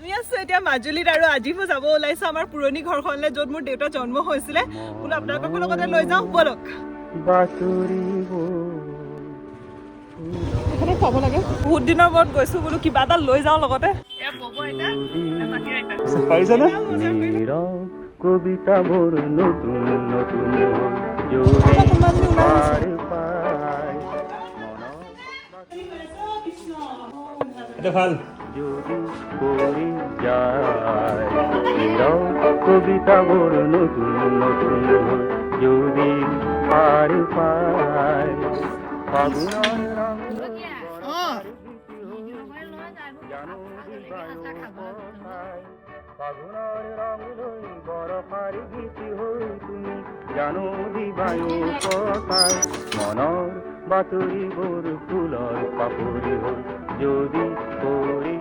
আমি আছো এতিয়া মাজুলীত আৰু আজিও যাব ওলাইছো আমাৰ পুৰণি ঘৰখনলৈ য'ত মোৰ দেউতাৰ জন্ম হৈছিলে বোলো আপোনালোককো লগতে লৈ যাওঁ বলক এখানে চাব লাগে বহুত দিনৰ মূৰত গৈছো বোলো কিবা এটা লৈ যাওঁ লগতে পাৰিছেনে কবিতা মোৰ নতুন নতুন এটা ভাল কবিতা মোৰ নতুন নতুন যদি পাৰ পায় ফাগুনৰ ৰং ফাগুনৰ ৰং লৈ বৰষাৰ গীতি হৈ তুমি জানো দিবায়ো কথাই মনৰ বাতৰিবোৰ ফুলৰ পাপৰি হ'ল যদি কৰি